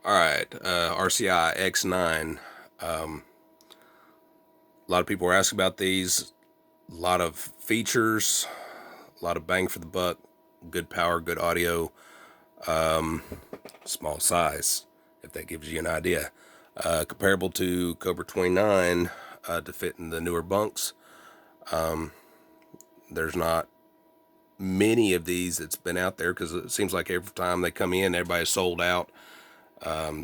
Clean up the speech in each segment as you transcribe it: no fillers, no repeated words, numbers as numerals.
Alright, RCI X9. A lot of people are asking about these. A lot of features, a lot of bang for the buck, good power, good audio, small size, if that gives you an idea. Comparable to Cobra 29 to fit in the newer bunks. There's not many of these that's been out there because it seems like every time they come in, everybody's sold out.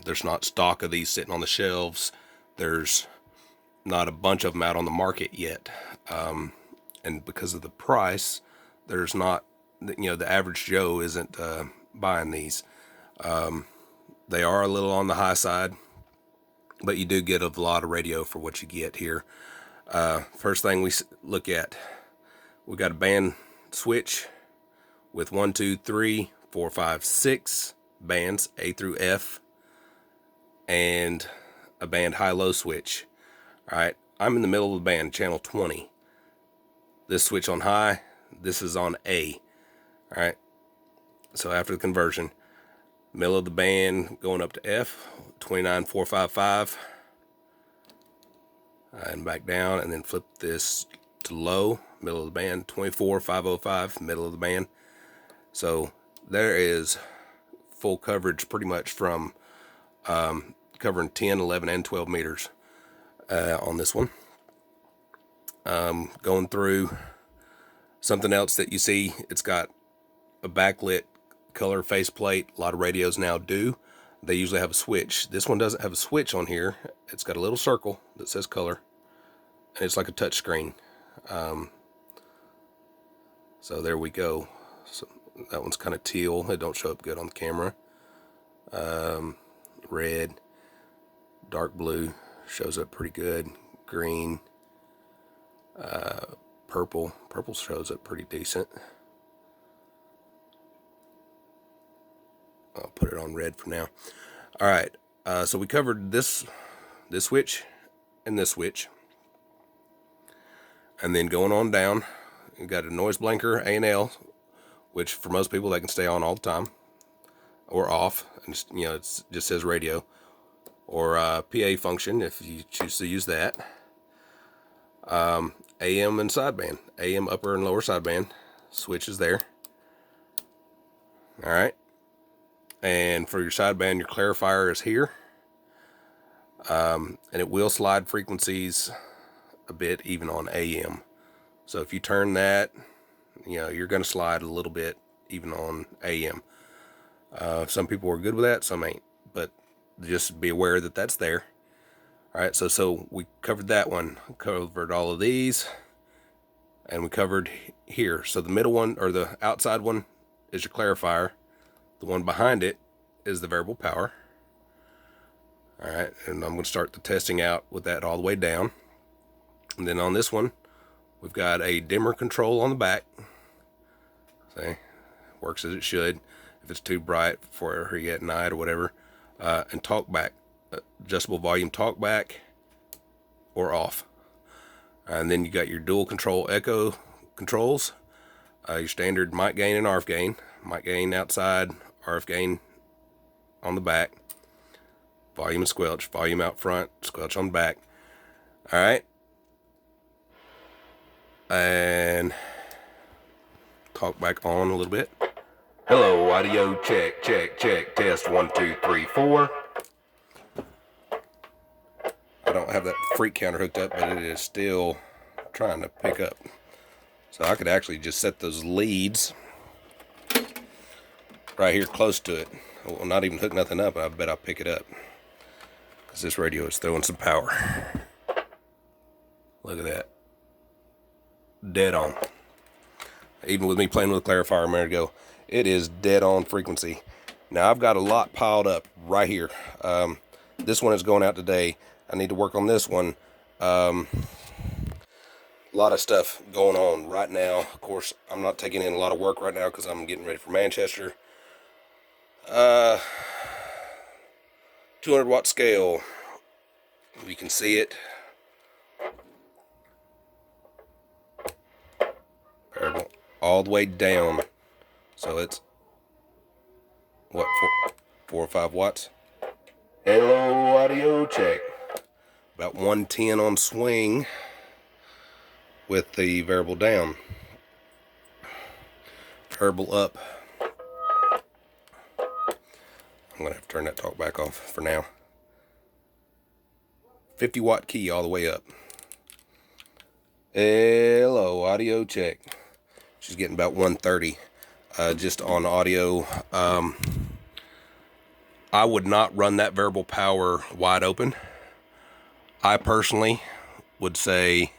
There's not stock of these sitting on the shelves. There's not a bunch of them out on the market yet. And because of the price, there's not, the average Joe isn't buying these. They are a little on the high side, but you do get a lot of radio for what you get here. First thing we look at, we got a band switch with 1, 2, 3, 4, 5, 6 bands, A through F, and a band high-low switch. All right, I'm in the middle of the band, channel 20. This switch on high, this is on A. All right, so after the conversion, middle of the band going up to F, 29455, and back down, and then flip this to low, middle of the band, 24505, middle of the band. So there is full coverage pretty much from covering 10, 11, and 12 meters on this one. Going through something else that you see, it's got a backlit color faceplate. A lot of radios now do. They usually have a switch. This one doesn't have a switch on here. It's got a little circle that says color, and it's like a touch screen. So there we go. So that one's kind of teal. It don't show up good on the camera. Red, dark blue shows up pretty good. Green, purple. Purple shows up pretty decent. I'll put it on red for now. All right. So we covered this switch and this switch. And then going on down, you got a noise blanker, A&L, which for most people they can stay on all the time or off, and just, it just says radio, or PA function if you choose to use that. AM and sideband, AM upper and lower sideband switch is there. All right, and for your sideband, your clarifier is here, and it will slide frequencies a bit even on AM. So if you turn that, you're going to slide a little bit even on AM. Some people are good with that, some ain't, but just be aware that that's there. All right, so we covered that one, covered all of these, and we covered here. So the middle one, or the outside one, is your clarifier. The one behind it is the variable power. All right, and I'm going to start the testing out with that all the way down. And then on this one, we've got a dimmer control on the back. See, works as it should. If it's too bright for you at night or whatever. And talk back, adjustable volume talk back or off. And then you got your dual control echo controls. Your standard mic gain and RF gain. Mic gain outside, RF gain on the back. Volume and squelch. Volume out front, squelch on the back. All right. And talk back on a little bit. Hello, audio check, test 1, 2, 3, 4. I don't have that freak counter hooked up, but it is still trying to pick up. So I could actually just set those leads right here close to it. Well, not even hook nothing up, I bet I'll pick it up, because this radio is throwing some power. Look at that. Dead on. Even with me playing with a clarifier a minute ago, it is dead on frequency. Now I've got a lot piled up right here. This one is going out today. I need to work on this one. A lot of stuff going on right now. Of course, I'm not taking in a lot of work right now because I'm getting ready for Manchester. 200 watt scale. You can see it. All the way down. So it's what, 4 or 5 watts? Hello, audio check. About 110 on swing with the variable down. Variable up. I'm going to have to turn that talk back off for now. 50 watt key all the way up. Hello, audio check. She's getting about 130 just on audio. I would not run that variable power wide open. I personally would say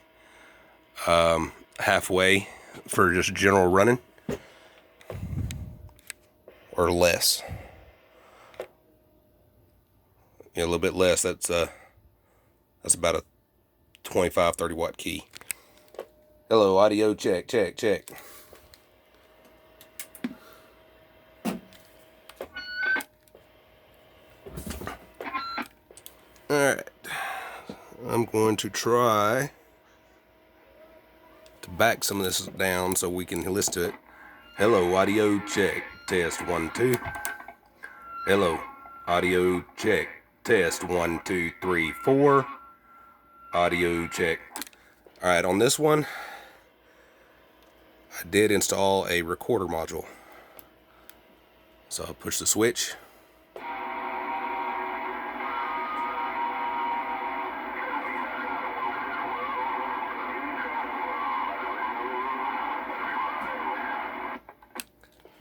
halfway for just general running or less. A little bit less. That's about a 25-30 watt key. Hello, audio check, check, check. Alright, I'm going to try to back some of this down so we can listen to it. Hello, audio check, test 1 2. Hello, audio check, test 1 2 3 4. Audio check. Alright, on this one, I did install a recorder module. So I'll push the switch.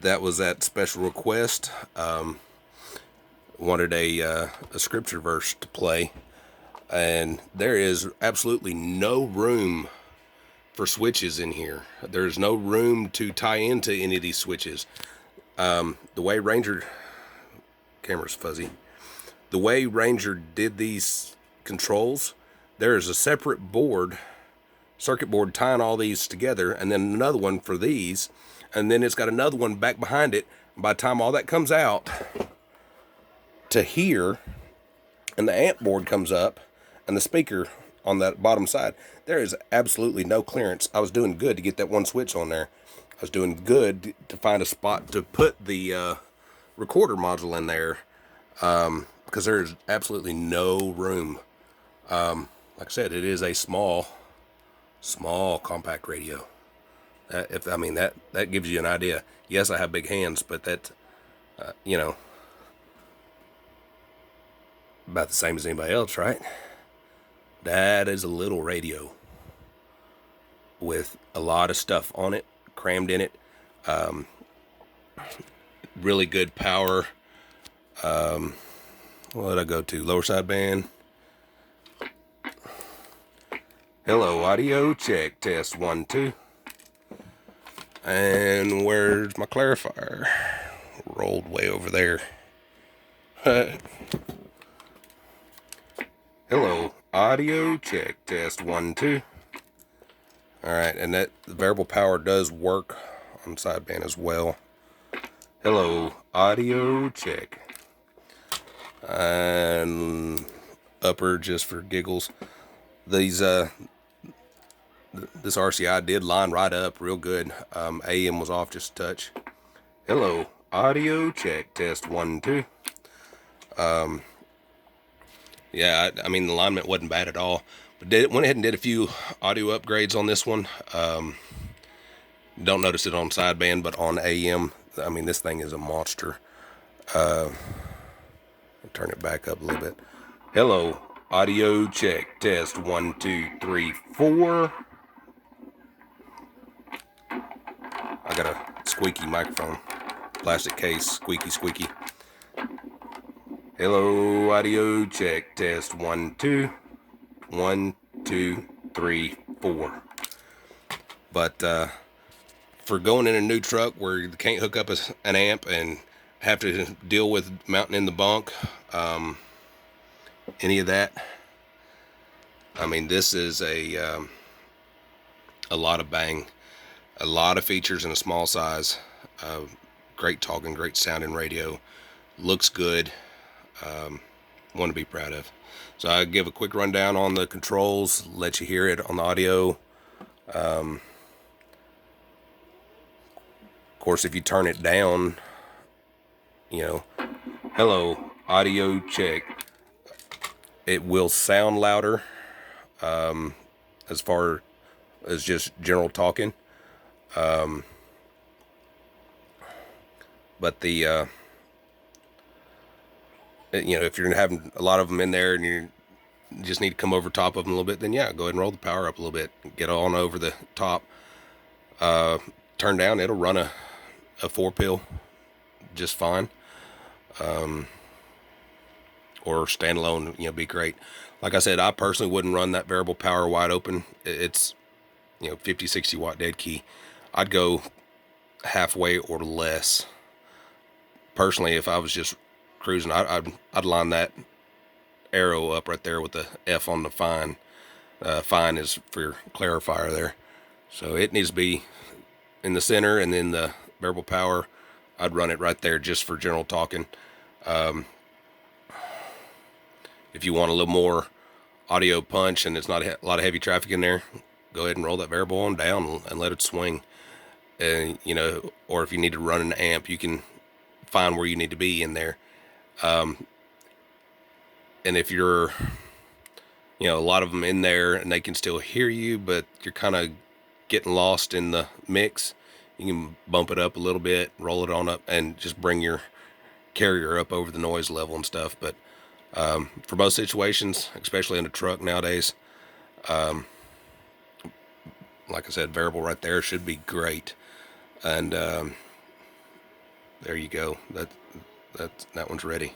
That was that special request. Wanted a scripture verse to play, and there is absolutely no room for switches in here. There's no room to tie into any of these switches. The way Ranger, camera's fuzzy. The way Ranger did these controls, there is a separate board, circuit board tying all these together, and then another one for these. And then it's got another one back behind it. By the time all that comes out to here, and the amp board comes up, and the speaker on that bottom side, there is absolutely no clearance. I was doing good to get that one switch on there. I was doing good to find a spot to put the recorder module in there, because there is absolutely no room. Like I said, it is a small compact radio. That gives you an idea. Yes, I have big hands, but that, about the same as anybody else, right? That is a little radio with a lot of stuff on it, crammed in it. Really good power. What did I go to? Lower sideband. Hello, audio check, test 1 2. And where's my clarifier? Rolled way over there. Hello, audio check, test 1 2. Alright, and that variable power does work on sideband as well. Hello, audio check. And upper just for giggles. These this RCI did line right up real good. AM was off just a touch. Hello, audio check, test 1 2. Yeah, the alignment wasn't bad at all. But went ahead and did a few audio upgrades on this one. Don't notice it on sideband, but on AM, this thing is a monster. I'll turn it back up a little bit. Hello, audio check, test 1 2 3 4. I got a squeaky microphone, plastic case, squeaky, squeaky. Hello, audio check, test 1 2. 1 2 3 4. But for going in a new truck where you can't hook up an amp and have to deal with mounting in the bunk, any of that, this is a lot of bang. A lot of features in a small size. Great talking, great sounding radio. Looks good. One to be proud of. So I give a quick rundown on the controls, let you hear it on the audio. Of course, if you turn it down, hello, audio check, It will sound louder as far as just general talking. But if you're having a lot of them in there and you just need to come over top of them a little bit, then yeah, go ahead and roll the power up a little bit. Get on over the top. Turn down, it'll run a 4 pill just fine. Or standalone, be great. Like I said, I personally wouldn't run that variable power wide open. It's 50, 60 watt dead key. I'd go halfway or less. Personally, if I was just cruising, I'd line that arrow up right there with the F on the fine. Fine is for your clarifier there. So it needs to be in the center, and then the variable power, I'd run it right there just for general talking. If you want a little more audio punch and it's not a lot of heavy traffic in there, go ahead and roll that variable on down and let it swing. And or if you need to run an amp, you can find where you need to be in there. And if you're a lot of them in there and they can still hear you, but you're kind of getting lost in the mix, you can bump it up a little bit, roll it on up, and just bring your carrier up over the noise level and stuff. But for most situations, especially in a truck nowadays, like I said, variable right there should be great. And there you go. That one's ready.